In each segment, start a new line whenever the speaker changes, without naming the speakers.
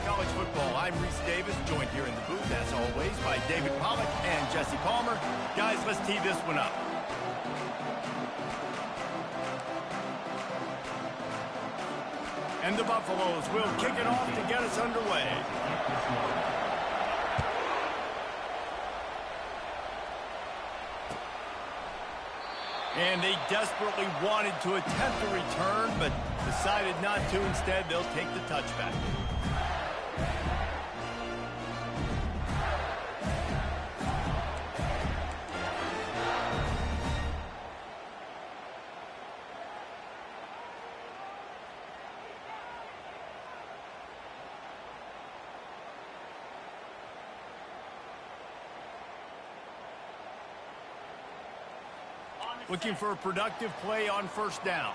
college football. I'm Reese Davis, joined here in the booth, as always, by David Pollack and Jesse Palmer. Guys, let's tee this one up. And the Buffaloes will kick it off to get us underway. And they desperately wanted to attempt a return, but decided not to. Instead, they'll take the touchback. Looking for a productive play on first down.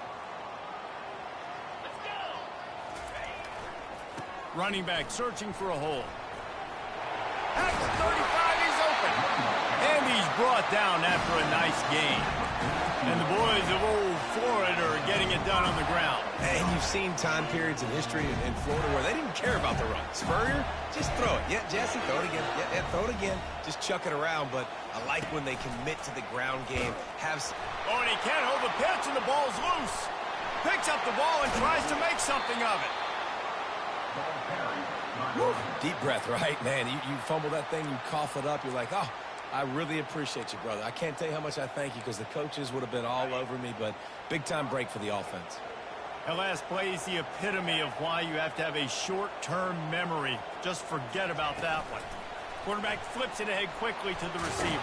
Running back searching for a hole. At the 35, he's open. And he's brought down after a nice gain. And the boys of old Florida are getting it done on the ground.
And you've seen time periods in history in Florida where they didn't care about the run. Spurrier, just throw it. Yeah, Jesse, throw it again. Yeah, throw it again. Just chuck it around. But I like when they commit to the ground game.
Oh, and he can't hold the pitch, and the ball's loose. Picks up the ball and tries to make something of it.
Woo. Deep breath, right? Man, you fumble that thing, you cough it up. You're like, oh, I really appreciate you, brother. I can't tell you how much I thank you because the coaches would have been all over me, but big-time break for the offense.
That last play is the epitome of why you have to have a short-term memory. Just forget about that one. Quarterback flips it ahead quickly to the receiver.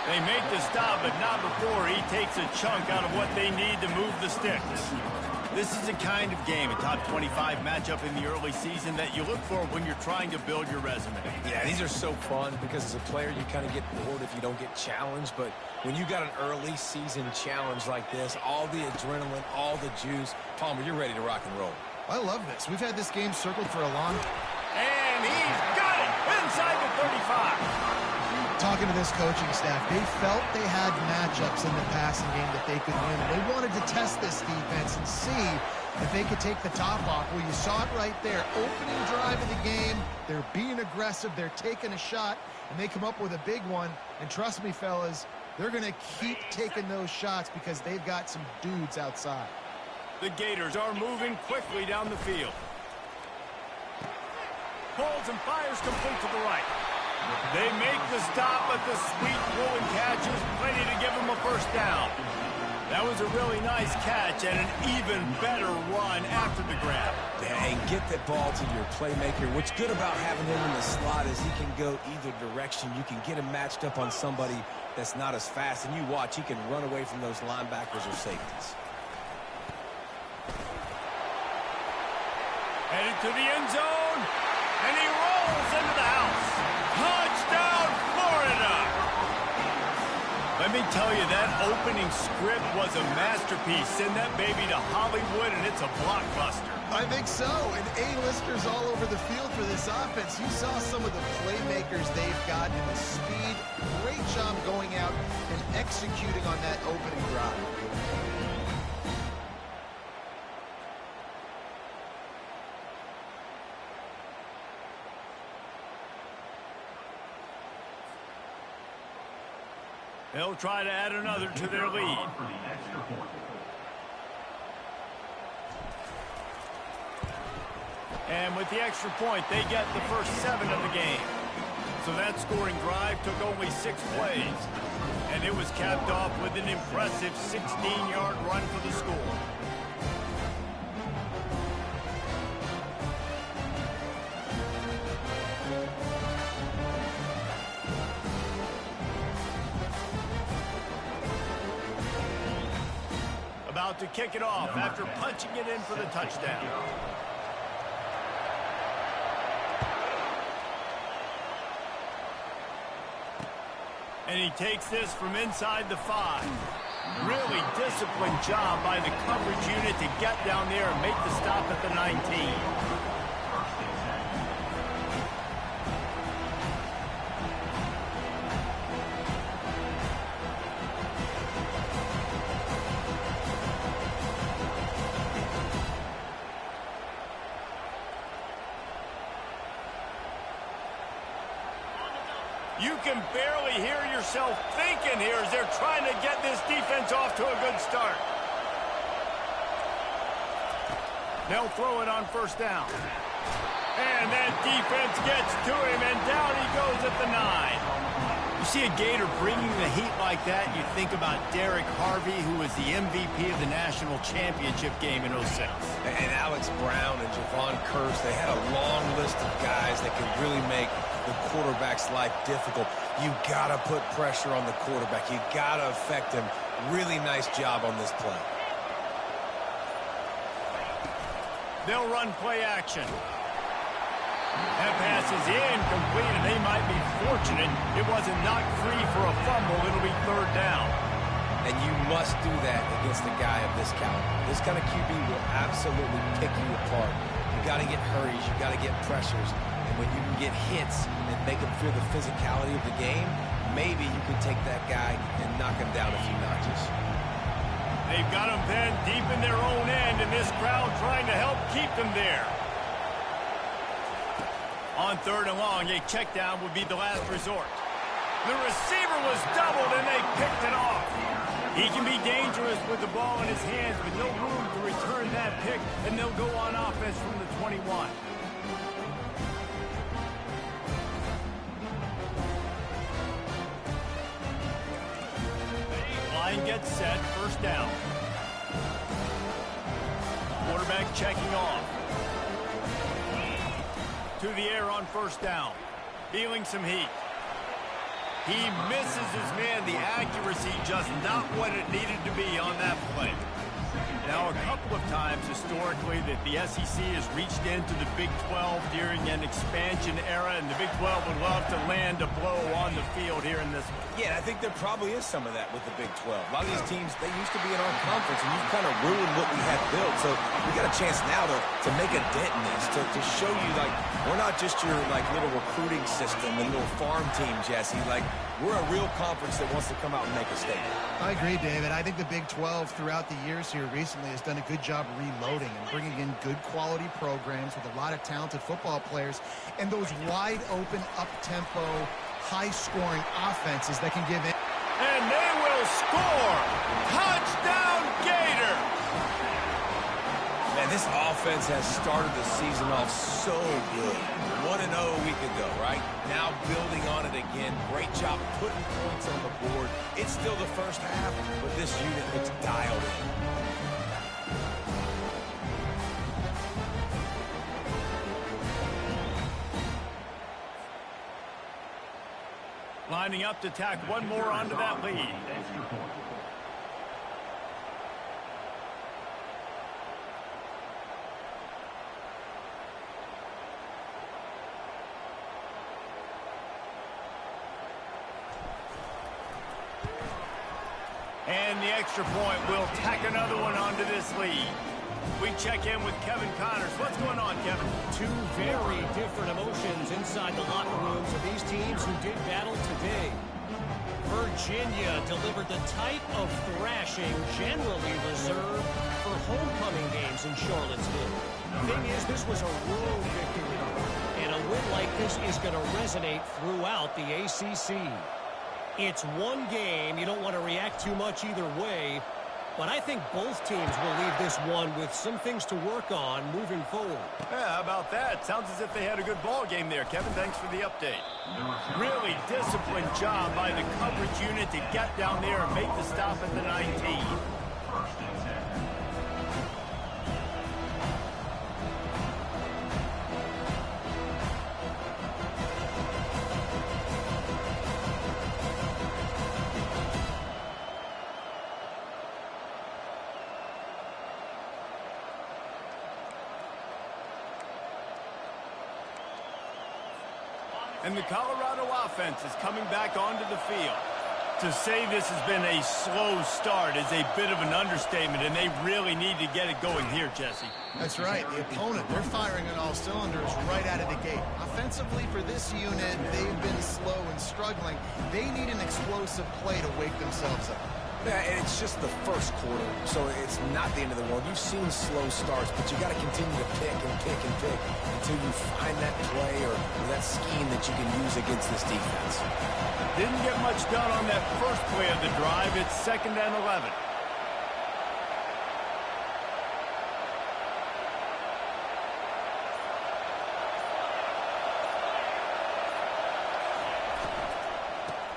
They make the stop, but not before he takes a chunk out of what they need to move the sticks. This is the kind of game, a top 25 matchup in the early season, that you look for when you're trying to build your resume.
Yeah, these are so fun because as a player, you kind of get bored if you don't get challenged. But when you got an early season challenge like this, all the adrenaline, all the juice, Palmer, you're ready to rock and roll.
I love this. We've had this game circled for a long...
And he's got it inside the 35.
Talking to this coaching staff, they felt they had matchups in the passing game that they could win. They wanted to test this defense and see if they could take the top off. Well, you saw it right there. Opening drive of the game, they're being aggressive, they're taking a shot, and they come up with a big one. And trust me, fellas, they're going to keep taking those shots because they've got some dudes outside.
The Gators are moving quickly down the field. Pulls and fires complete to the right. They make the stop, but the sweet throw and catch is plenty to give them a first down. That was a really nice catch and an even better run after the grab.
Yeah, and get that ball to your playmaker. What's good about having him in the slot is he can go either direction. You can get him matched up on somebody that's not as fast, and you watch, he can run away from those linebackers or safeties.
Headed to the end zone, and he rolls into the house. Touchdown, Florida! Let me tell you, that opening script was a masterpiece. Send that baby to Hollywood, and it's a blockbuster.
I think so, and A-listers all over the field for this offense. You saw some of the playmakers they've got and the speed. Great job going out and executing on that opening drive.
They'll try to add another to their lead. And with the extra point, they get the first 7 of the game. So that scoring drive took only 6 plays. And it was capped off with an impressive 16-yard run for the score. About to kick it off after punching it in for the touchdown. And he takes this from inside the 5. Really disciplined job by the coverage unit to get down there and make the stop at the 19. You can barely hear yourself thinking here as they're trying to get this defense off to a good start. They'll throw it on first down. And that defense gets to him, and down he goes at the 9. You see a Gator bringing the heat like that, you think about Derek Harvey, who was the MVP of the national championship game in 06.
And Alex Brown and Javon Curse, they had a long list of guys that could really make the quarterback's life difficult. You got to put pressure on the quarterback. You got to affect him. Really nice job on this play.
They'll run play action. That pass is incomplete, and they might be fortunate it wasn't knocked free for a fumble. It'll be third down.
And you must do that against a guy of this caliber. This kind of QB will absolutely pick you apart. You got to get hurries. You got to get pressures. And when you can get hits and make him feel the physicality of the game, maybe you can take that guy and knock him down a few notches.
They've got him pinned deep in their own end, and this crowd trying to help keep them there. On third and long, a check down would be the last resort. The receiver was doubled, and they picked it off. He can be dangerous with the ball in his hands, but no room to return that pick, and they'll go on offense from the 21. Line gets set, first down. Quarterback checking off. To the air on first down. Feeling some heat. He misses his man. The accuracy just not what it needed to be on that play. Now, a couple of times historically that the SEC has reached into the Big 12 during an expansion era, and the Big 12 would love to land a blow on the field here in this one.
Yeah, I think there probably is some of that with the Big 12. A lot of these teams, they used to be in our conference, and you've kind of ruined what we had built. So we got a chance now to make a dent in this, to show you, like, we're not just your, like, little recruiting system and little farm team, Jesse. Like, we're a real conference that wants to come out and make a statement.
I agree, David. I think the Big 12 throughout the years here recently has done a good job reloading and bringing in good quality programs with a lot of talented football players and those wide open, up-tempo, high-scoring offenses that can give in.
And they will score! Touchdown, Gator!
Man, this offense has started the season off so good. 1-0 a week ago, right? Now building on it again. Great job putting points on the board. It's still the first half, but this unit looks dialed in.
Lining up to tack one more onto that lead. And the extra point will tack another one onto this lead. We check in with Kevin Connors. What's going on, Kevin?
Two very different emotions inside the locker rooms of these teams who did battle today. Virginia delivered the type of thrashing generally reserved for homecoming games in Charlottesville. The thing is, this was a road victory, and a win like this is going to resonate throughout the ACC. It's one game. You don't want to react too much either way. But I think both teams will leave this one with some things to work on moving forward.
Yeah, how about that? Sounds as if they had a good ball game there. Kevin, thanks for the update. Really disciplined job by the coverage unit to get down there and make the stop at the 19. And the Colorado offense is coming back onto the field. To say this has been a slow start is a bit of an understatement, and they really need to get it going here, Jesse.
That's right. The opponent, they're firing on all cylinders right out of the gate. Offensively for this unit, they've been slow and struggling. They need an explosive play to wake themselves up.
Yeah, and it's just the first quarter, so it's not the end of the world. You've seen slow starts, but you got to continue to pick and pick and pick until you find that play or that scheme that you can use against this defense.
Didn't get much done on that first play of the drive. It's 2nd and 11.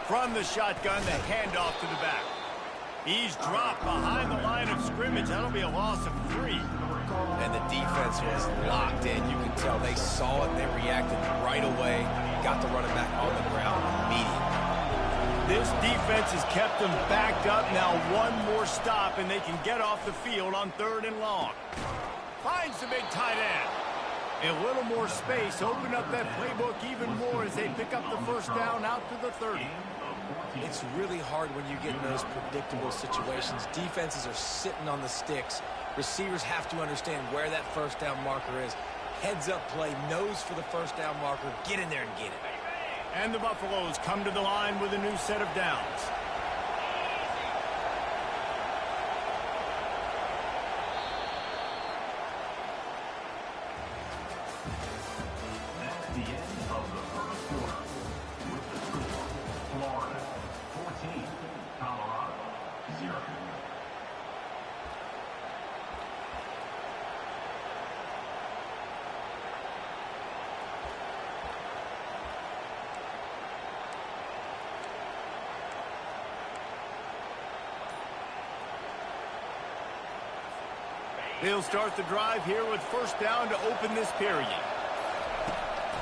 From the shotgun, the handoff to the back. He's dropped behind the line of scrimmage. That'll be a loss of 3.
And the defense was locked in. You can tell they saw it. They reacted right away. Got the running back on the ground immediately.
This defense has kept them backed up. Now one more stop, and they can get off the field on 3rd and long. Finds the big tight end. A little more space. Open up that playbook even more as they pick up the first down out to the 30.
It's really hard when you get in those predictable situations. Defenses are sitting on the sticks. Receivers have to understand where that first down marker is. Heads up play, nose for the first down marker. Get in there and get it.
And the Buffaloes come to the line with a new set of downs.
That's the end of the first quarter. With the score, Florida 14, Colorado 0.
He'll start the drive here with first down to open this period.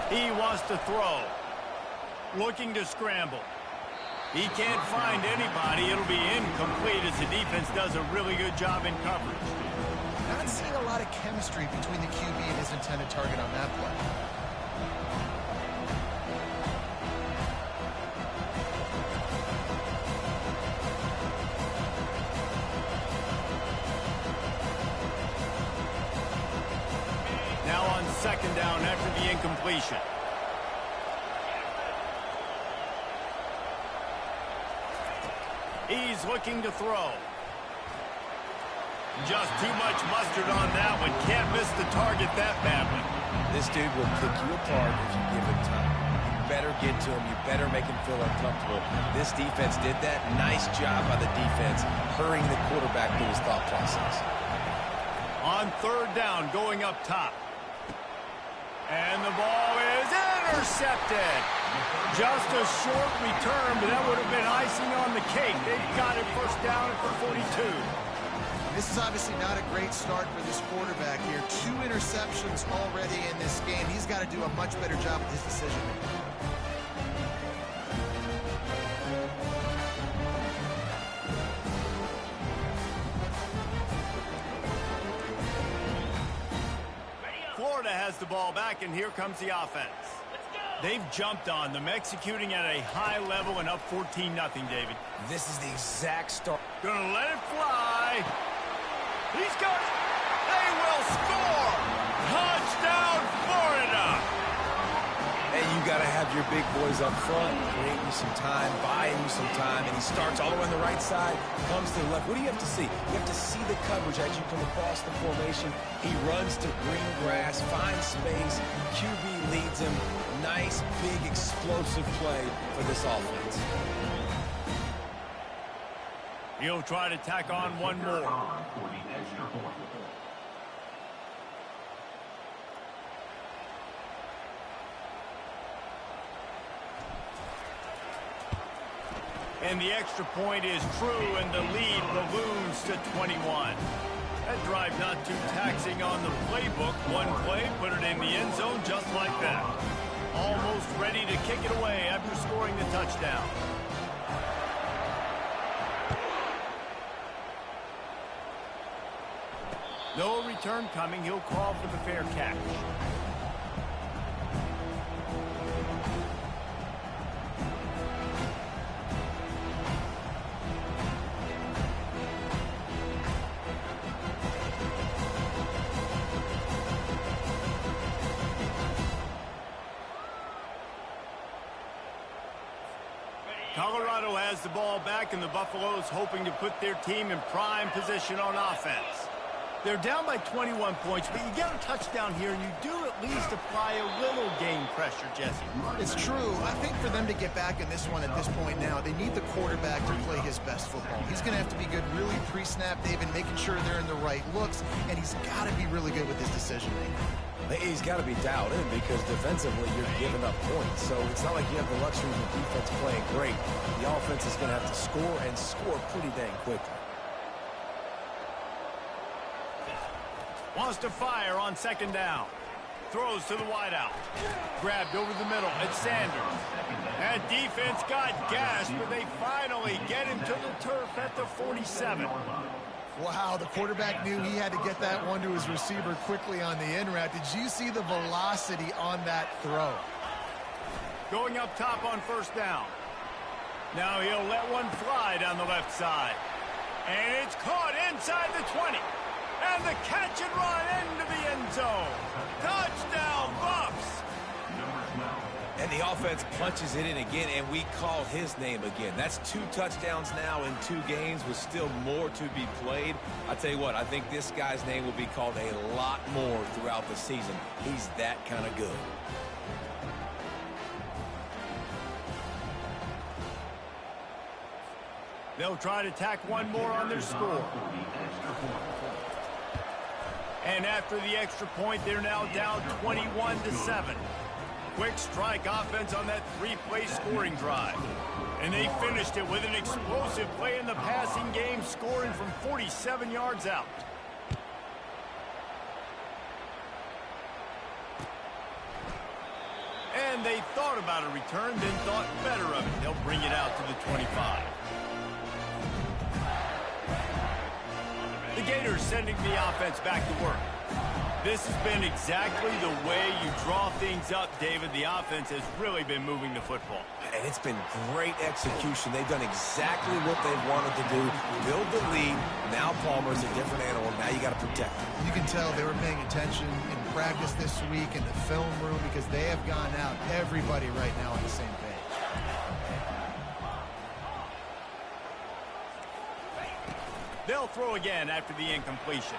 He wants to throw. Looking to scramble. He can't find anybody. It'll be incomplete as the defense does a really good job in coverage.
Not seeing a lot of chemistry between the QB and his intended target on that play.
Now on 2nd down after the incompletion. He's looking to throw. Just too much mustard on that one. Can't miss the target that badly.
This dude will pick you apart if you give him time. You better get to him. You better make him feel uncomfortable. This defense did that. Nice job by the defense, hurrying the quarterback through his thought process.
On 3rd down, going up top. And the ball is intercepted. Just a short return, but that would have been icing on the cake. They've got it first down at the 42.
This is obviously not a great start for this quarterback here. 2 interceptions already in this game. He's got to do a much better job with his decision making.
Florida has the ball back, and here comes the offense. They've jumped on them, executing at a high level and up 14-0, David.
This is the exact start.
Gonna let it fly. He's got it. They will score. Touchdown, Florida.
Hey, you got to have your big boys up front, create you some time, buying you some time, and he starts all the way on the right side, comes to the left. What do you have to see? You have to see the coverage as you come across the formation. He runs to green grass, finds space, QB leads him. Nice, big, explosive play for this offense.
He'll try to tack on one more.
For the extra point.
And the extra point is true, and the lead balloons to 21. That drive not too taxing on the playbook. One play, put it in the end zone just like that. Almost ready to kick it away after scoring the touchdown. No return coming. He'll call for the fair catch. Colorado Colorado has the ball back, and the Buffaloes hoping to put their team in prime position on offense. They're down by 21 points, but you get a touchdown here, and you do at least apply a little game pressure, Jesse.
It's true. I think for them to get back in this one at this point now, they need the quarterback to play his best football. He's going to have to be good really pre-snap, David, making sure they're in the right looks, and he's got to be really good with his decision-making.
He's got to be dialed in because defensively you're giving up points. So it's not like you have the luxury of the defense playing great. The offense is going to have to score and score pretty dang quickly.
Wants to fire on second down. Throws to the wideout. Grabbed over the middle. It's Sanders. That defense got gassed, but they finally get him to the turf at the 47.
Wow, the quarterback knew he had to get that one to his receiver quickly on the in route. Did you see the velocity on that throw?
Going up top on first down. Now he'll let one fly down the left side. And it's caught inside the 20. And the catch and run into the end zone. Touchdown, Buffs!
And the offense punches it in again, and we call his name again. That's 2 touchdowns now in 2 games with still more to be played. I tell you what, I think this guy's name will be called a lot more throughout the season. He's that kind of good.
They'll try to tack one more on their score. And after the extra point, they're now down 21-7. Quick strike offense on that 3-play scoring drive. And they finished it with an explosive play in the passing game, scoring from 47 yards out. And they thought about a return, then thought better of it. They'll bring it out to the 25. The Gators sending the offense back to work. This has been exactly the way you draw things up, David. The offense has really been moving the football.
And it's been great execution. They've done exactly what they've wanted to do. Build the lead. Now Palmer's a different animal. Now you got to protect him.
You can tell they were paying attention in practice this week in the film room because they have gone out, everybody right now on the same page.
They'll throw again after the incompletion.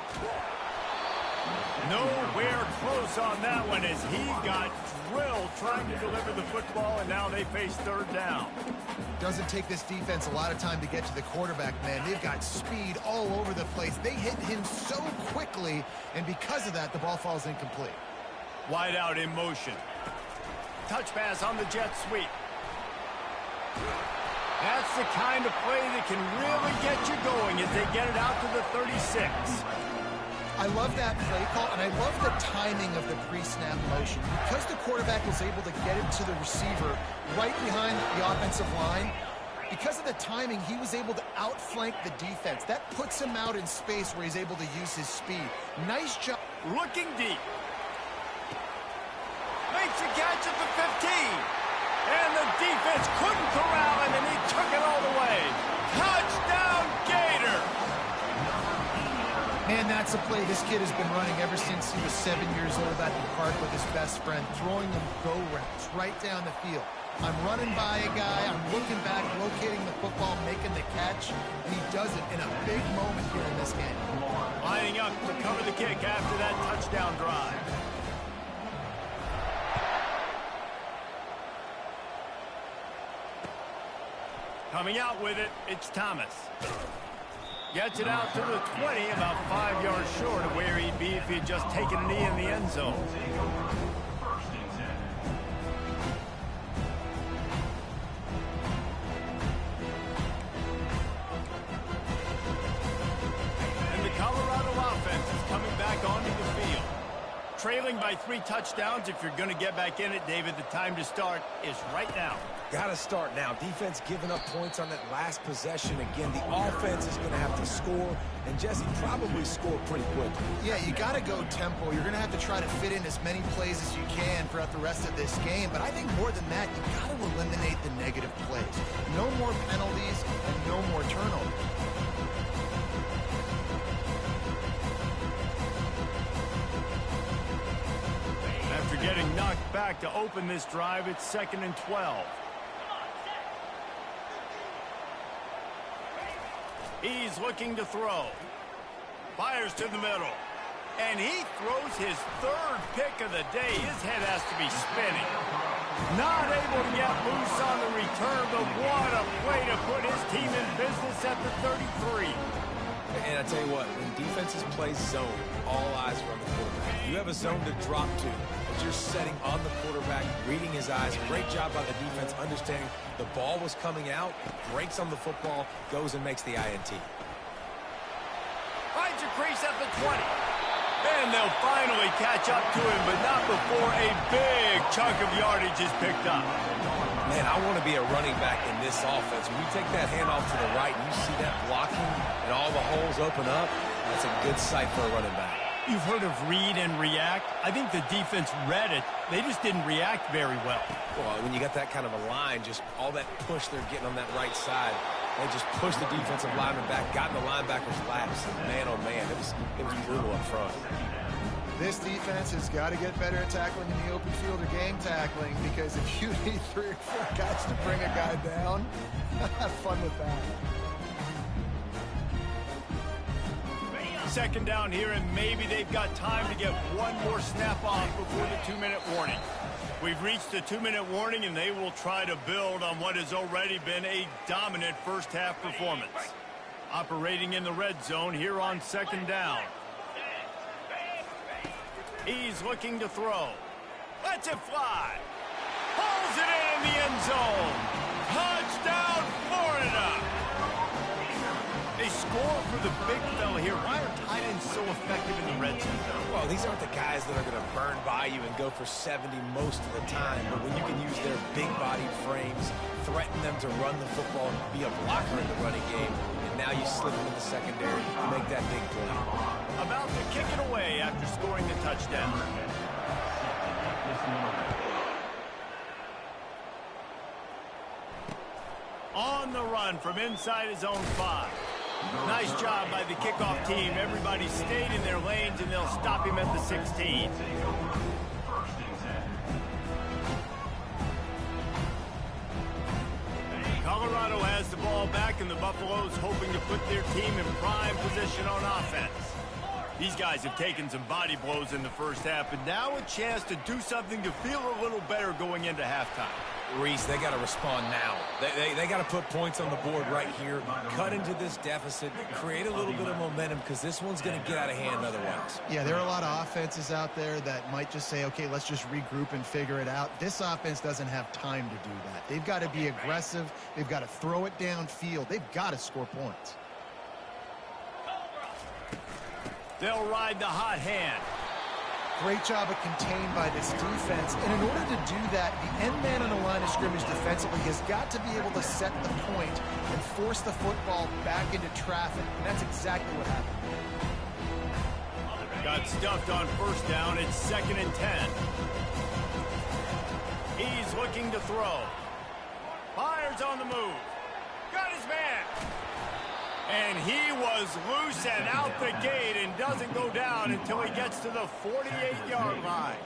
Nowhere close on that one as he got drilled trying to deliver the football, and now they face third down.
Doesn't take this defense a lot of time to get to the quarterback, man. They've got speed all over the place. They hit him so quickly, and because of that, the ball falls incomplete.
Wide out in motion. Touch pass on the jet sweep. That's the kind of play that can really get you going as they get it out to the 36.
I love that play call, and I love the timing of the pre-snap motion. Because the quarterback was able to get it to the receiver right behind the offensive line, because of the timing, he was able to outflank the defense. That puts him out in space where he's able to use his speed. Nice job.
Looking deep. Makes a catch at the 15. And the defense couldn't corral him, and he took it all the way. Touchdown, Gator!
Man, that's a play this kid has been running ever since he was 7 years old at the park with his best friend, throwing them go routes right down the field. I'm running by a guy, I'm looking back, locating the football, making the catch, and he does it in a big moment here in this game.
Lining up to cover the kick after that touchdown drive. Coming out with it, it's Thomas. Gets it out to the 20, about 5 yards short of where he'd be if he'd just taken a knee in the end zone. And the Colorado offense is coming back onto the field. Trailing by 3 touchdowns, if you're going to get back in it, David, the time to start is right now.
Got to start now. Defense giving up points on that last possession. Again, the offense is going to have to score, and Jesse probably score pretty quickly.
Yeah, you got to go tempo. You're going to have to try to fit in as many plays as you can throughout the rest of this game. But I think more than that, you got to eliminate the negative plays. No more penalties and no more turnovers.
After getting knocked back to open this drive, it's 2nd and 12. He's looking to throw. Fires to the middle. And he throws his third pick of the day. His head has to be spinning. Not able to get loose on the return, but what a play to put his team in business at the 33.
And I tell you what, when defenses play zone, all eyes are on the quarterback. You have a zone to drop to, but you're setting on the quarterback, reading his eyes. Great job by the defense, understanding the ball was coming out, breaks on the football, goes and makes the INT.
Finds a crease at the 20. And they'll finally catch up to him, but not before a big chunk of yardage is picked up.
Man, I want to be a running back in this offense. When you take that handoff to the right and you see that blocking and all the holes open up, that's a good sight for a running back.
You've heard of read and react. I think the defense read it. They just didn't react very well.
Well, when you got that kind of a line, just all that push they're getting on that right side, they just pushed the defensive lineman back, got in the linebacker's laps, and man, oh man, it was brutal up front.
This defense has got to get better at tackling in the open field or game tackling, because if you need 3 or 4 guys to bring a guy down, have fun with that.
Second down here, and maybe they've got time to get one more snap off before the 2-minute warning. We've reached the 2-minute warning, and they will try to build on what has already been a dominant first-half performance. Operating in the red zone here on second down. He's looking to throw. Lets it fly. Pulls it in the end zone. Touchdown, Florida! They score for the big fella here. Why are tight ends so effective in the red zone?
Well, these aren't the guys that are going to burn by you and go for 70 most of the time. But when you can use their big-bodied frames, threaten them to run the football, be a blocker in the running game, and now you slip them in the secondary, make that big play.
About to kick it away after scoring the touchdown. On the run from inside his own 5. Nice job by the kickoff team. Everybody stayed in their lanes, and they'll stop him at the 16. Colorado has the ball back, and the Buffaloes hoping to put their team in prime position on offense. These guys have taken some body blows in the first half, and now a chance to do something to feel a little better going into halftime.
Reese, they got to respond now. They got to put points on the board right here, cut into this deficit, create a little bit of momentum, because this one's going to get out of hand otherwise.
Yeah, there are a lot of offenses out there that might just say, okay, let's just regroup and figure it out. This offense doesn't have time to do that. They've got to be aggressive. They've got to throw it downfield. They've got to score points.
They'll ride the hot hand.
Great job of contained by this defense. And in order to do that, the end man on the line of scrimmage defensively has got to be able to set the point and force the football back into traffic. And that's exactly what happened.
Got stuffed on first down. It's 2nd and 10. He's looking to throw. Fires on the move. Got his man. And he was loose and out the gate and doesn't go down until he gets to the 48-yard line.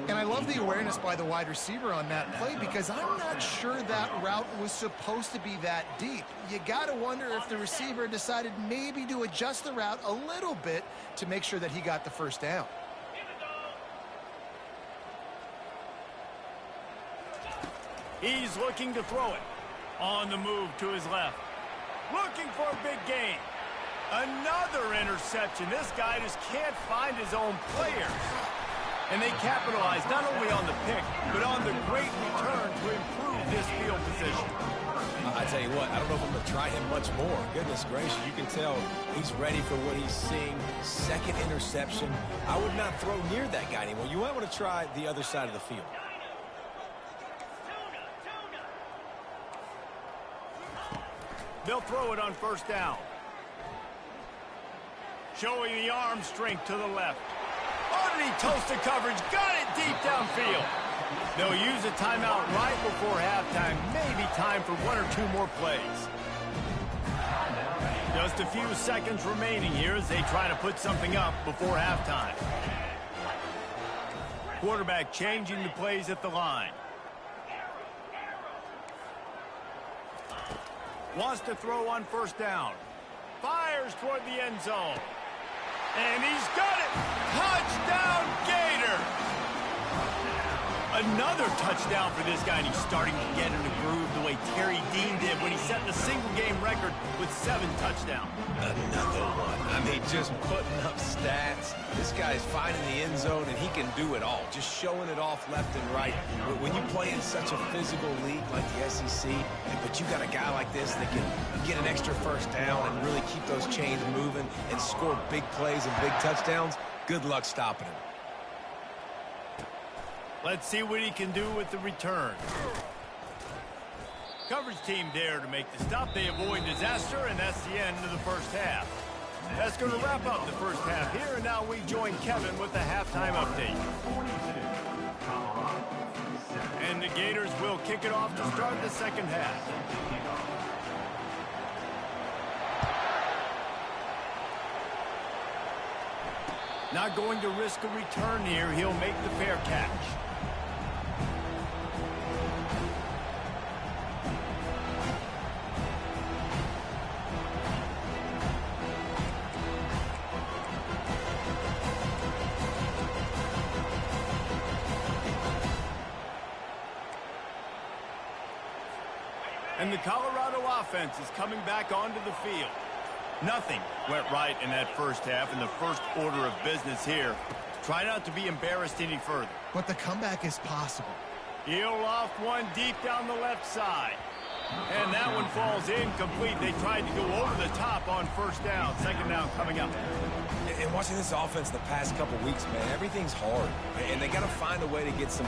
And I love the awareness by the wide receiver on that play, because I'm not sure that route was supposed to be that deep. You got to wonder if the receiver decided maybe to adjust the route a little bit to make sure that he got the first down.
He's looking to throw it. On the move to his left. Looking for a big gain. Another interception. This guy just can't find his own players. And they capitalize not only on the pick, but on the great return to improve this field position.
I tell you what, I don't know if I'm going to try him much more. Goodness gracious, you can tell he's ready for what he's seeing. 2nd interception. I would not throw near that guy anymore. You might want to try the other side of the field.
They'll throw it on first down. Showing the arm strength to the left. Underneath toasted coverage. Got it deep downfield. They'll use a timeout right before halftime. Maybe time for 1 or 2 more plays. Just a few seconds remaining here as they try to put something up before halftime. Quarterback changing the plays at the line. Wants to throw on first down. fires toward the end zone. And he's got it! Touchdown, Gator! Another touchdown for this guy, and he's starting to get in the groove the way Terry Dean did when he set the single-game record with 7 touchdowns.
Another one. I mean, just putting up stats. This guy's finding the end zone, and he can do it all, just showing it off left and right. But when you play in such a physical league like the SEC, but you got a guy like this that can get an extra first down and really keep those chains moving and score big plays and big touchdowns, good luck stopping him.
Let's see what he can do with the return. Coverage team there to make the stop. They avoid disaster, and that's the end of the first half. That's going to wrap up the first half here, and now we join Kevin with the halftime update. And the Gators will kick it off to start the second half. Not going to risk a return here. He'll make the fair catch. And the Colorado offense is coming back onto the field. Nothing went right in that first half, in the first order of business here. Try not to be embarrassed any further.
But the comeback is possible.
He'll loft one deep down the left side. And that one falls incomplete. They tried to go over the top on first down. Second down coming up.
And watching this offense the past couple weeks, man, everything's hard. And they got to find a way to get some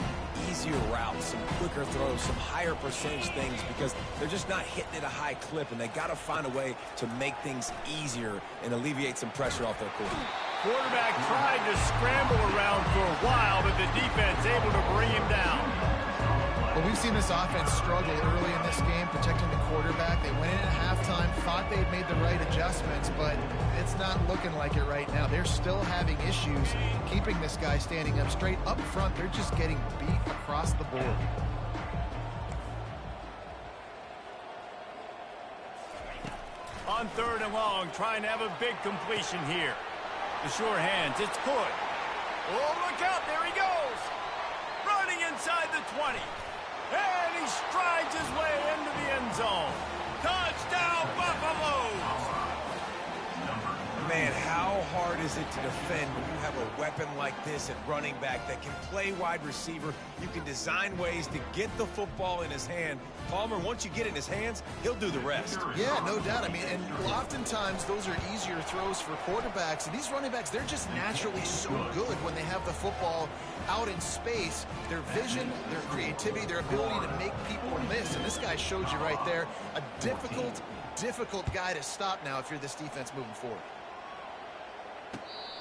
easier routes, some quicker throws, some higher percentage things because they're just not hitting at a high clip. And they got to find a way to make things easier and alleviate some pressure off their quarterback.
Quarterback tried to scramble around for a while, but the defense able to bring him down.
Well, we've seen this offense struggle early in this game, protecting the quarterback. They went in at halftime, thought they'd made the right adjustments, but it's not looking like it right now. They're still having issues keeping this guy standing up straight. Up front, they're just getting beat across the board.
On 3rd and long, trying to have a big completion here. The sure hands, it's good. Oh, look out, there he goes. Running inside the 20. And he strides his way into the end zone. Touchdown, Buffalo!
Man, how hard is it to defend when you have a weapon like this at running back that can play wide receiver? You can design ways to get the football in his hand. Palmer, once you get it in his hands, he'll do the rest.
Yeah, no doubt. I mean, and oftentimes those are easier throws for quarterbacks. And these running backs, they're just naturally so good when they have the football out in space. Their vision, their creativity, their ability to make people miss. And this guy showed you right there, a difficult guy to stop now if you're this defense moving forward.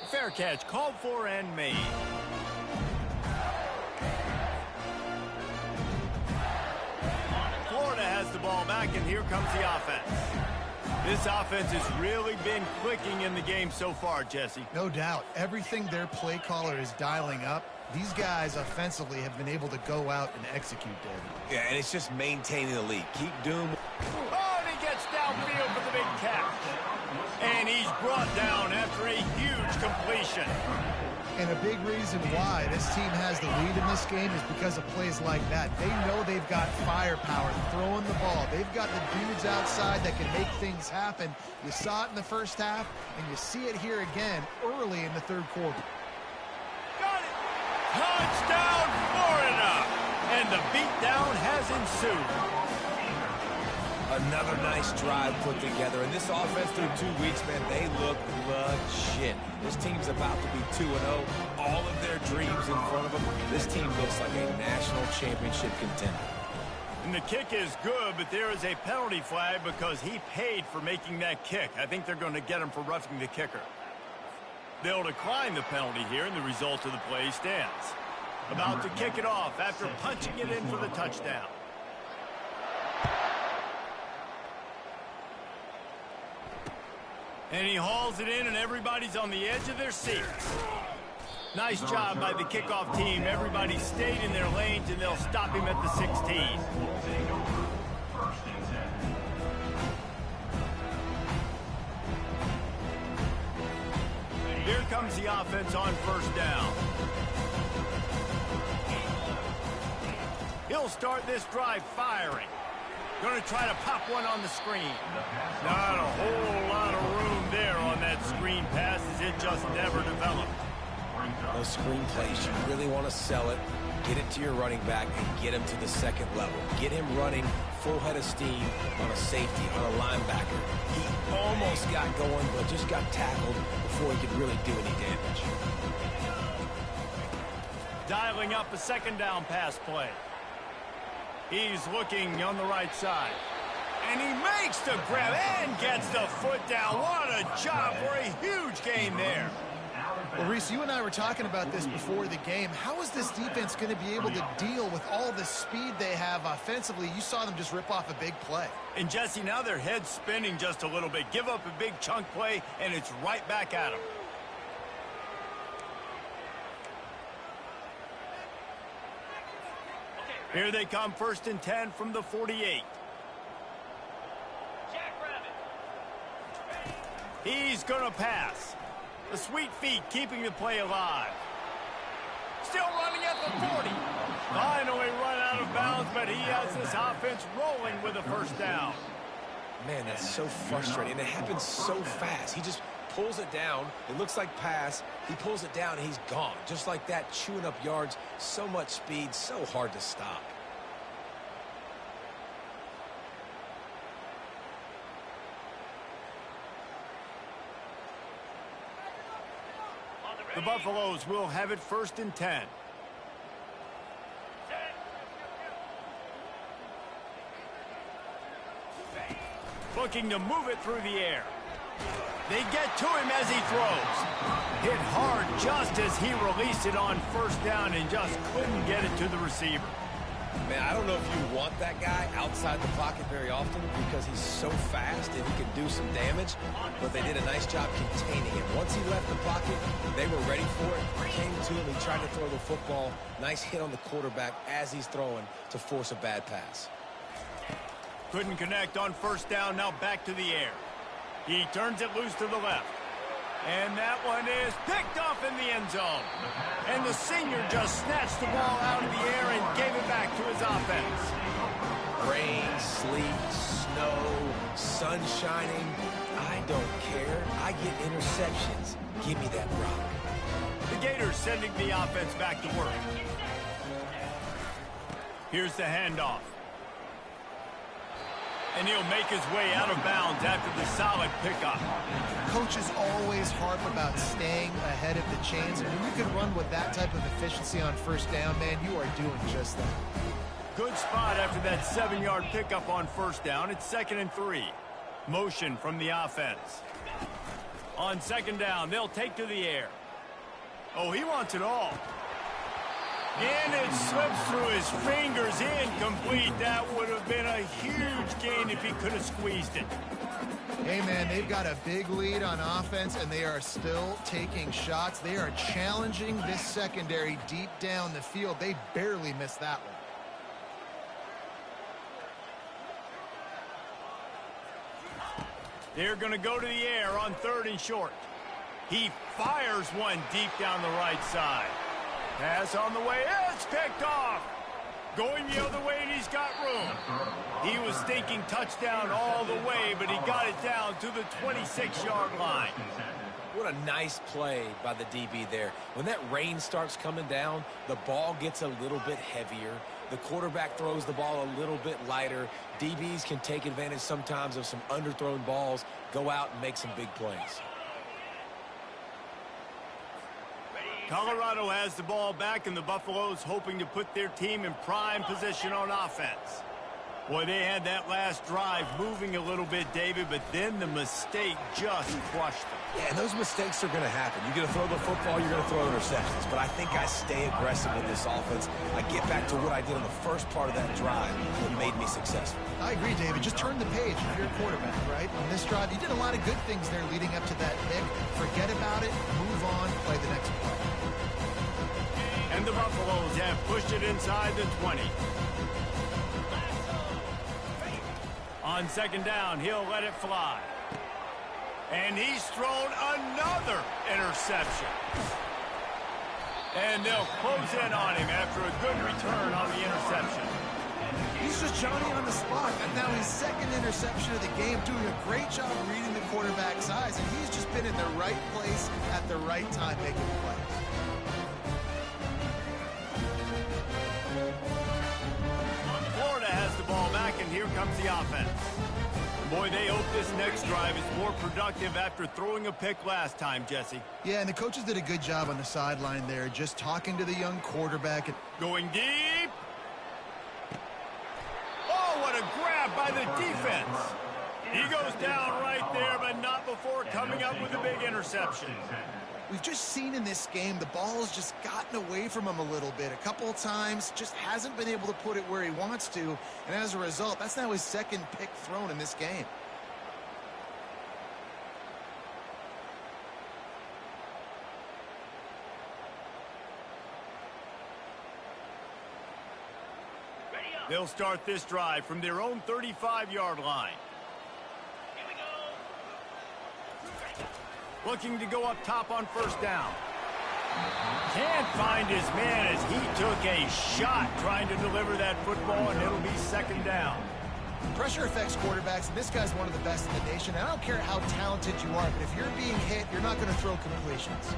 Fair catch called for and made. Florida has the ball back, and here comes the offense. This offense has really been clicking in the game so far, Jesse.
No doubt. Everything their play caller is dialing up, these guys offensively have been able to go out and execute, David.
Yeah, and it's just maintaining the lead. Keep doing.
Oh, and he gets downfield for the big catch. And he's brought down after a huge completion.
And a big reason why this team has the lead in this game is because of plays like that. They know they've got firepower throwing the ball. They've got the dudes outside that can make things happen. You saw it in the first half, and you see it here again early in the third quarter.
Got it! Touchdown, Florida! And the beatdown has ensued.
Another nice drive put together. And this offense through 2 weeks, man, they look legit. This team's about to be 2-0. All of their dreams in front of them. This team looks like a national championship contender.
And the kick is good, but there is a penalty flag because he paid for making that kick. I think they're going to get him for roughing the kicker. They'll decline the penalty here, and the result of the play stands. About to kick it off after punching it in for the touchdown. And he hauls it in, and everybody's on the edge of their seats. Nice job by the kickoff team. Everybody stayed in their lanes, and they'll stop him at the 16. Here comes the offense on first down. He'll start this drive firing. Going to try to pop one on the screen. Not a whole lot of room there on that screen pass as it just never developed.
Those screen plays, you really want to sell it, get it to your running back, and get him to the second level. Get him running full head of steam on a safety, on a linebacker. He almost got going, but just got tackled before he could really do any damage.
Dialing up a second down pass play. He's looking on the right side. And he makes the grab and gets the foot down. What a job for a huge gain there.
Well, Reese, you and I were talking about this before the game. How is this defense going to be able to deal with all the speed they have offensively? You saw them just rip off a big play.
And, Jesse, now their head's spinning just a little bit. Give up a big chunk play, and it's right back at them. Here they come, 1st and 10 from the 48. He's going to pass. The sweet feet keeping the play alive. Still running at the 40. Finally run out of bounds, but he has this offense rolling with a first down.
Man, that's so frustrating. It happens so fast. He just pulls it down. It looks like pass. He pulls it down, and he's gone. Just like that, chewing up yards. So much speed, so hard to stop.
The Buffaloes will have it 1st and 10. Looking to move it through the air. They get to him as he throws. Hit hard just as he released it on first down and just couldn't get it to the receiver.
Man, I don't know if you want that guy outside the pocket very often because he's so fast and he can do some damage, but they did a nice job containing him. Once he left the pocket, they were ready for it. Came to him, he tried to throw the football. Nice hit on the quarterback as he's throwing to force a bad pass.
Couldn't connect on first down, now back to the air. He turns it loose to the left. And that one is picked off in the end zone. And the senior just snatched the ball out of the air and gave it back to his offense.
Rain, sleet, snow, sun shining. I don't care. I get interceptions. Give me that rock.
The Gators sending the offense back to work. Here's the handoff. And he'll make his way out of bounds after the solid pickup.
Coaches always harp about staying ahead of the chains, and when you can run with that type of efficiency on first down, man, you are doing just that.
Good spot after that 7-yard pickup on first down. It's 2nd and 3. Motion from the offense. On 2nd down, they'll take to the air. Oh, he wants it all. And it slips through his fingers, incomplete. That would have been a huge gain if he could have squeezed it.
Hey, man, they've got a big lead on offense, and they are still taking shots. They are challenging this secondary deep down the field. They barely missed that one.
They're going to go to the air on 3rd and short. He fires one deep down the right side. Pass on the way. It's picked off. Going the other way, and he's got room. He was thinking touchdown all the way, but he got it down to the 26-yard line.
What a nice play by the DB there. When that rain starts coming down, the ball gets a little bit heavier. The quarterback throws the ball a little bit lighter. DBs can take advantage sometimes of some underthrown balls, go out and make some big plays.
Colorado has the ball back, and the Buffaloes hoping to put their team in prime position on offense. Boy, they had that last drive moving a little bit, David, but then the mistake just crushed them.
Yeah, and those mistakes are going to happen. You're going to throw the football, you're going to throw interceptions. But I think I stay aggressive with this offense. I get back to what I did on the first part of that drive that made me successful.
I agree, David. Just turn the page if you're a quarterback, right? On this drive, you did a lot of good things there leading up to that pick. Forget about it, move on, play the next play.
And the Buffaloes have pushed it inside the 20. On 2nd down, he'll let it fly. And he's thrown another interception. And they'll close in on him after a good return on the interception.
He's just Johnny on the spot. And now his second interception of the game, doing a great job reading the quarterback's eyes. And he's just been in the right place at the right time making plays.
Florida has the ball back, and here comes the offense. Boy, they hope this next drive is more productive after throwing a pick last time, Jesse.
Yeah, and the coaches did a good job on the sideline there, just talking to the young quarterback. And
going deep. Oh, what a grab by the defense. He goes down right there, but not before coming up with a big interception.
We've just seen in this game the ball's just gotten away from him a little bit. A couple of times, just hasn't been able to put it where he wants to. And as a result, that's now his second pick thrown in this game.
They'll start this drive from their own 35-yard line.
Here we go.
Looking to go up top on first down. Can't find his man as he took a shot trying to deliver that football, and it'll be second down.
Pressure affects quarterbacks, and this guy's one of the best in the nation. And I don't care how talented you are, but if you're being hit, you're not going to throw completions.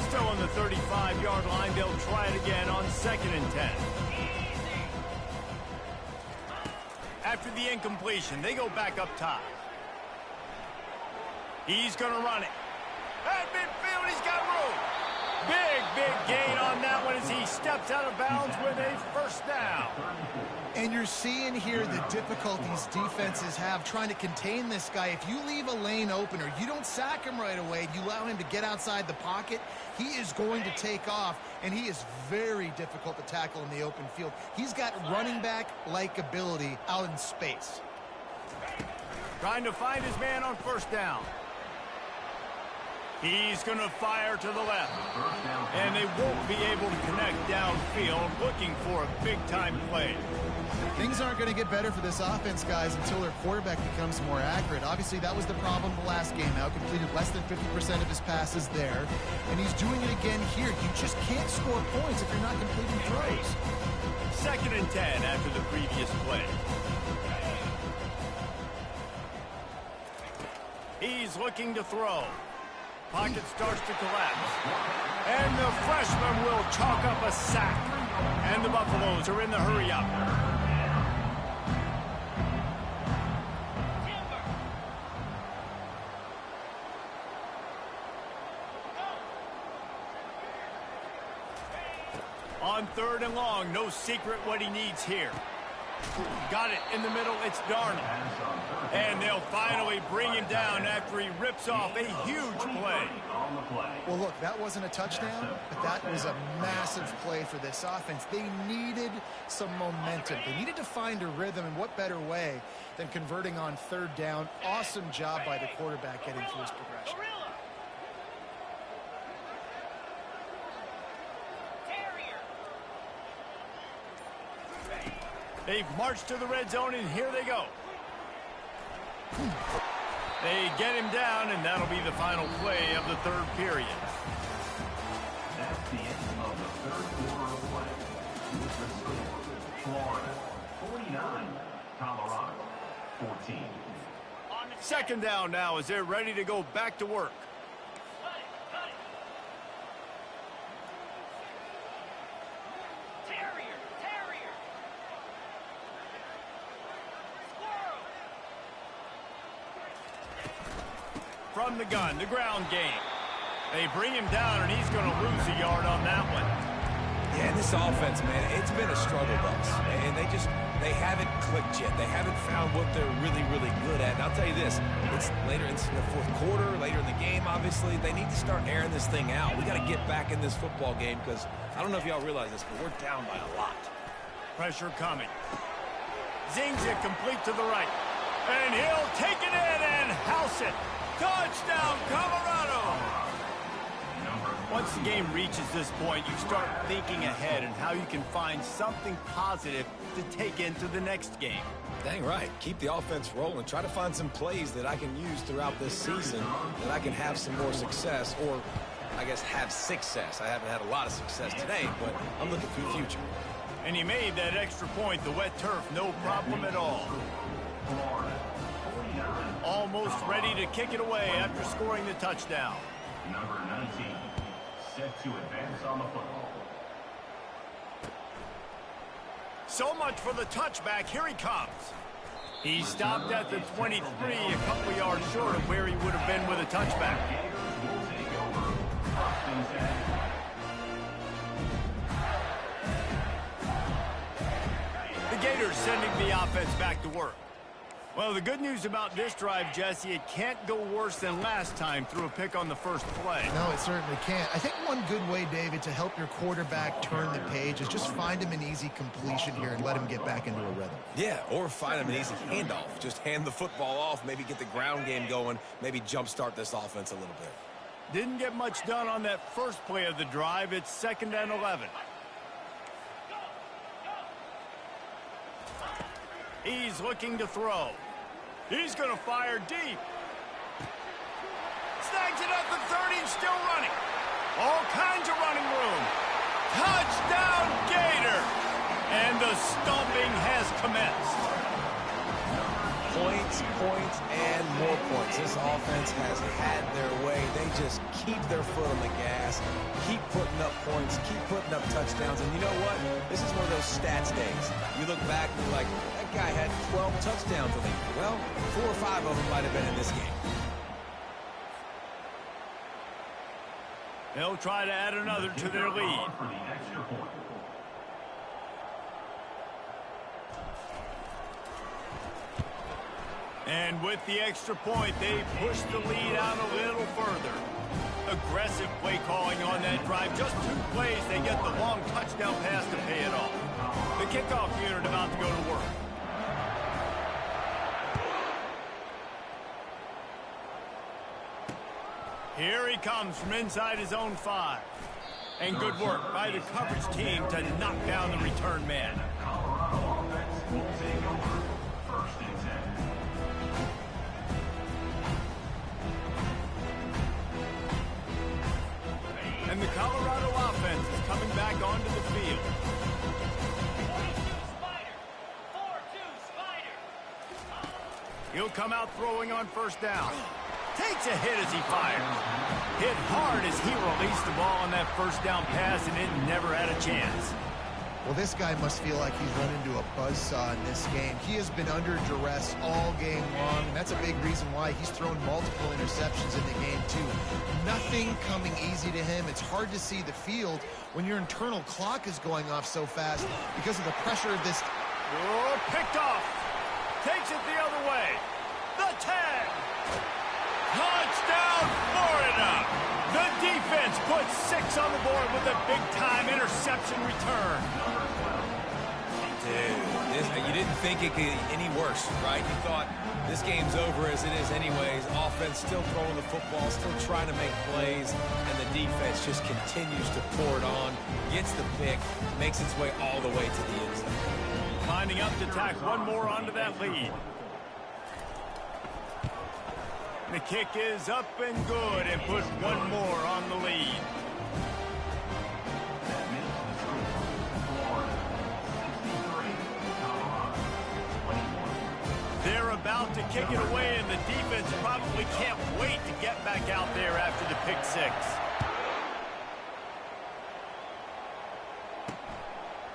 Still on the 35-yard line, they'll try it again on 2nd and 10. After the incompletion, they go back up top. He's going to run it. At midfield, he's got room. Big gain on that one as he steps out of bounds with a first down.
And you're seeing here the difficulties defenses have trying to contain this guy. If you leave a lane open or you don't sack him right away, you allow him to get outside the pocket, he is going to take off, and he is very difficult to tackle in the open field. He's got running back-like ability out in space.
Trying to find his man on first down. He's going to fire to the left. And they won't be able to connect downfield, looking for a big-time play.
Things aren't going to get better for this offense, guys, until their quarterback becomes more accurate. Obviously, that was the problem the last game. Now completed less than 50% of his passes there. And he's doing it again here. You just can't score points if you're not completing throws.
2nd and 10 after the previous play. He's looking to throw. Pocket starts to collapse. And the freshman will chalk up a sack. And the Buffaloes are in the hurry-up. On 3rd and long, no secret what he needs here. Got it in the middle, it's Darnold. And they'll finally bring him down after he rips off a huge play.
Well, look, that wasn't a touchdown, but that was a massive play for this offense. They needed some momentum. They needed to find a rhythm, and what better way than converting on 3rd down. Awesome job by the quarterback getting through his progression.
They've marched to the red zone, and here they go. They get him down, and that'll be the final play of the 3rd period.
That's the end of the 3rd quarter of play. With the score, Florida 49, Colorado 14.
2nd down now as they're ready to go back to work. From the gun, the ground game. They bring him down, and he's going to lose a yard on that one.
Yeah, and this offense, man, it's been a struggle bus. And they haven't clicked yet. They haven't found what they're really good at. And I'll tell you this, it's later in the 4th quarter, later in the game, obviously. They need to start airing this thing out. We got to get back in this football game because I don't know if y'all realize this, but we're down by a lot.
Pressure coming. Zings it complete to the right. And he'll take it in and house it. Touchdown, Colorado!
Number
Once the game reaches this point, you start thinking ahead and how you can find something positive to take into the next game.
Dang right. Keep the offense rolling. Try to find some plays that I can use throughout this season that I can have some more success, or I guess have success. I haven't had a lot of success today, but I'm looking for the future.
And he made that extra point, the wet turf, no problem at all. Almost ready to kick it away after scoring the touchdown.
Number 19, set to advance on the football.
So much for the touchback. Here he comes. He stopped at the 23, a couple yards short of where he would have been with a touchback. The Gators sending the offense back to work. Well, the good news about this drive, Jesse, it can't go worse than last time through a pick on the first play.
No, it certainly can't. I think one good way, David, to help your quarterback turn the page is just find him an easy completion here and let him get back into a rhythm.
Yeah, or find him an easy handoff. Just hand the football off, maybe get the ground game going, maybe jumpstart this offense a little bit.
Didn't get much done on that first play of the drive. It's 2nd and 11. He's looking to throw. He's going to fire deep. Snags it at the 30, still running. All kinds of running room. Touchdown, Gator! And the stomping has commenced.
Points, points, and more points. This offense has had their way. They just keep their foot on the gas, keep putting up points, keep putting up touchdowns. And you know what? This is one of those stats days. You look back and you're like, that guy had 12 touchdowns in the year. Well, 4 or 5 of them might have been in this game.
They'll try to add another to their lead.
For the extra point.
And with the extra point, they push the lead out a little further. Aggressive play calling on that drive. Just 2 plays, they get the long touchdown pass to pay it off. The kickoff unit about to go to work. Here he comes from inside his own 5. And good work by the coverage team to knock down the return man.
Colorado offense will take over. 1st and 10.
And the Colorado offense is coming back onto the field.
42 Spider. 4-2 Spider.
He'll come out throwing on 1st down. Takes a hit as he fires. Hit hard as he released the ball on that 1st down pass, and it never had a chance.
Well, this guy must feel like he's run into a buzzsaw in this game. He has been under duress all game long, and that's a big reason why he's thrown multiple interceptions in the game, too. Nothing coming easy to him. It's hard to see the field when your internal clock is going off so fast because of the pressure of this.
Oh, picked off. Takes it the other way. The 10. Touchdown, Florida. The defense puts 6 on the board with a big-time interception return.
Dude, you didn't think it could get any worse, right? You thought this game's over as it is anyways. Offense still throwing the football, still trying to make plays, and the defense just continues to pour it on, gets the pick, makes its way all the way to the end zone.
Lining up to tack one more onto that lead. The kick is up and good and put one more on the lead.
That makes the score. Florida 63, Colorado 21.
They're about to kick it away, and the defense probably can't wait to get back out there after the pick 6.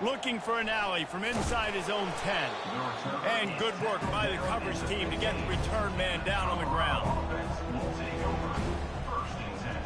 Looking for an alley from inside his own 10. And good work by the coverage team to get the return man down on the ground.
Offense will take over. 1st and 10.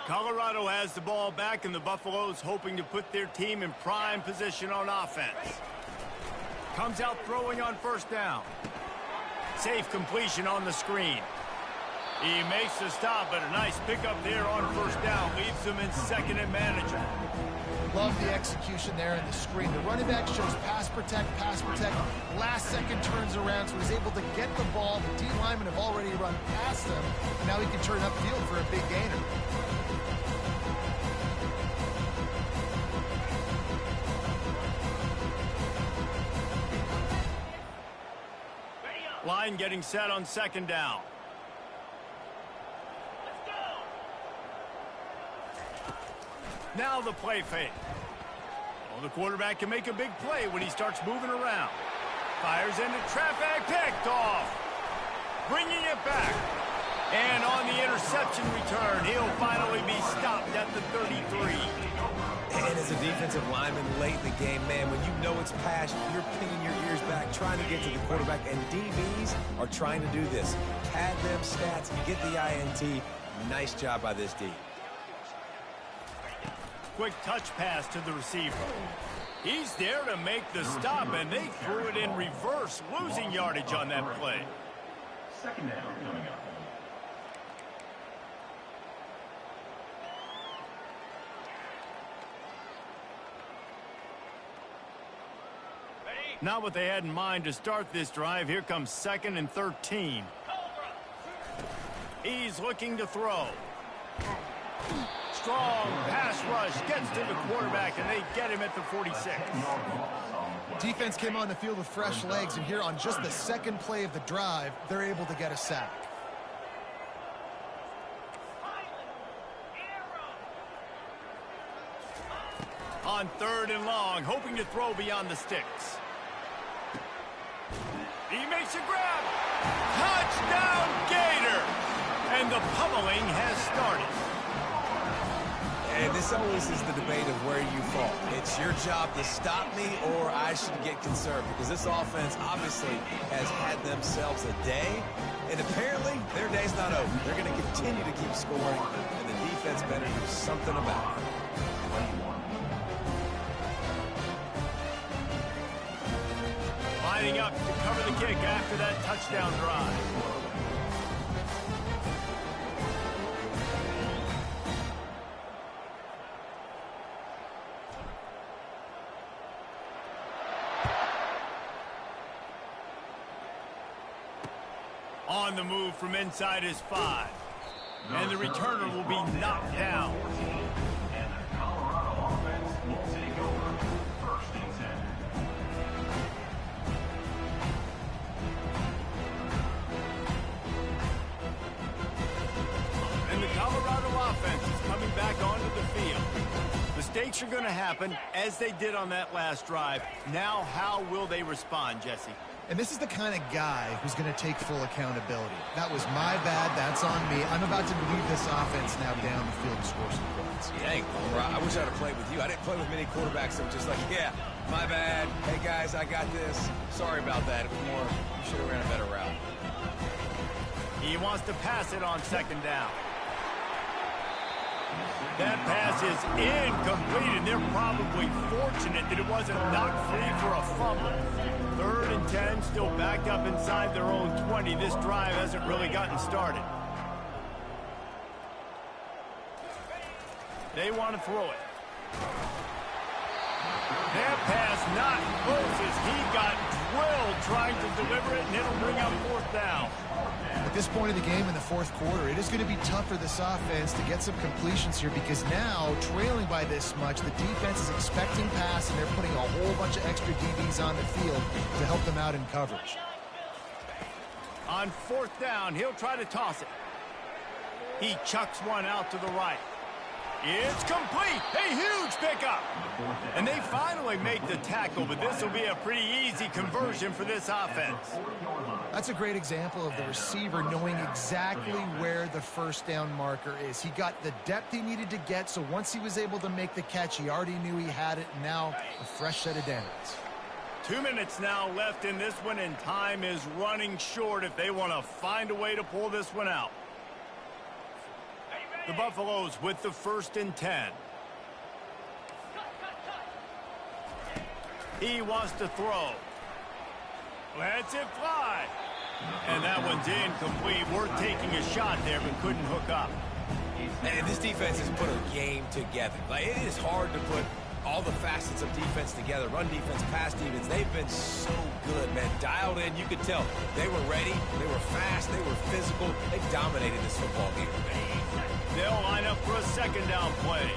Colorado has the ball back, and the Buffaloes hoping to put their team in prime position on offense. Comes out throwing on 1st down. Safe completion on the screen. He makes the stop, but a nice pickup there on first down. Leaves him in second and manager.
Love the execution there in the screen. The running back shows pass protect. Last second turns around, so he's able to get the ball. The D linemen have already run past him. And now he can turn upfield for a big gainer.
Line getting set on second down. Now the play fake. Well, the quarterback can make a big play when he starts moving around. Fires into traffic, picked off. Bringing it back. And on the interception return, he'll finally be stopped at the 33.
And as a defensive lineman late in the game, man, when you know it's pass, you're pinning your ears back, trying to get to the quarterback, and DBs are trying to do this. Pad them stats, you get the INT. Nice job by this D.
Quick touch pass to the receiver. He's there to make the stop, and they threw it in reverse, losing yardage on that play.
Second down coming up.
Not what they had in mind to start this drive. Here comes 2nd and 13. He's looking to throw. Strong pass rush gets to the quarterback, and they get him at the 46.
Defense came on the field with fresh legs, and here on just the second play of the drive, they're able to get a sack.
On 3rd and long, hoping to throw beyond the sticks. He makes a grab. Touchdown, Gator! And the pummeling has started.
And this always is the debate of where you fall. It's your job to stop me, or I should get concerned, because this offense obviously has had themselves a day, and apparently their day's not over. They're going to continue to keep scoring, and the defense better do something about it.
Lining up to cover the kick after that touchdown drive. On the move from inside his 5. And the returner will be knocked down.
And the Colorado offense will take over. 1st and 10.
And the Colorado offense is coming back onto the field. Mistakes are going to happen, as they did on that last drive. Now, how will they respond, Jesse?
And this is the kind of guy who's going to take full accountability. That was my bad. That's on me. I'm about to lead this offense now down the field and score some points.
Dang, I wish I'd have played with you. I didn't play with many quarterbacks that were just like, yeah, my bad. Hey, guys, I got this. Sorry about that. It was more, you should have ran a better route.
He wants to pass it on 2nd down. That pass is incomplete, and they're probably fortunate that it wasn't knocked free for a fumble. 3rd and 10, still backed up inside their own 20. This drive hasn't really gotten started. They want to throw it. That pass not close as he got drilled trying to deliver it, and it'll bring up 4th down.
At this point of the game in the 4th quarter, it is going to be tough for this offense to get some completions here, because now, trailing by this much, the defense is expecting pass, and they're putting a whole bunch of extra DBs on the field to help them out in coverage.
On 4th down, he'll try to toss it. He chucks one out to the right. It's complete. A huge pickup. And they finally make the tackle, but this will be a pretty easy conversion for this offense.
That's a great example of the receiver knowing exactly where the 1st down marker is. He got the depth he needed to get, so once he was able to make the catch, he already knew he had it, and now a fresh set of downs.
2 minutes now left in this one, and time is running short if they want to find a way to pull this one out. The Buffaloes with the 1st and 10. He wants to throw. Lets it fly. And that one's incomplete. Worth taking a shot there, but couldn't hook up.
And this defense has put a game together. Like, it is hard to put all the facets of defense together. Run defense, pass defense. They've been so good, man. Dialed in. You could tell they were ready. They were fast. They were physical. They dominated this football game.
They'll line up for a second down play.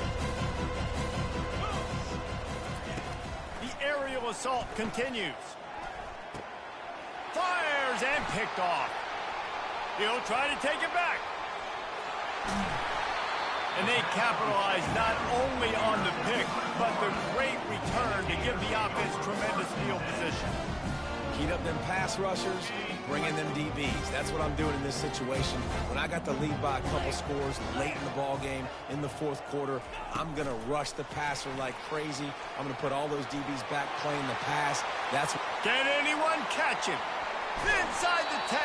The aerial assault continues. Fires and picked off. He'll try to take it back. And they capitalize not only on the pick, but the great return to give the offense tremendous field position.
Heat up them pass rushers, bring in them DBs. That's what I'm doing in this situation. When I got the lead by a couple scores late in the ball game, in the fourth quarter, I'm going to rush the passer like crazy. I'm going to put all those DBs back playing the pass. That's
Can anyone catch him? Inside the 10.